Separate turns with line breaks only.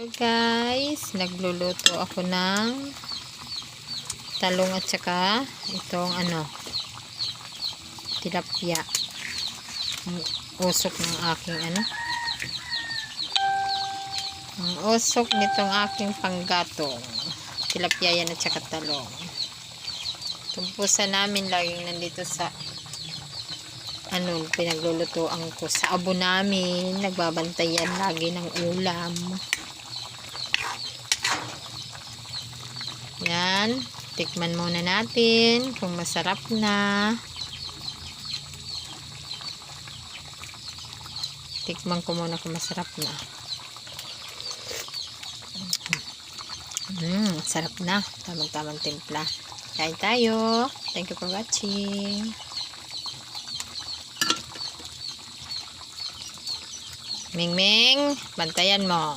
Hello guys, nagluluto ako ng talong at saka itong tilapia. Usok ng aking ang usok nitong aking panggatong. Tilapia yan at saka talong. Tumpusan namin laging nandito sa pinaglulutoan ko sa abo namin. Nagbabantayan lagi ng ulam. Yan, tikman muna natin kung masarap na. Tikman ko muna kung masarap na. Sarap na. Tamang-tamang timpla. Kain tayo. Thank you for watching. Ming Ming, bantayan mo.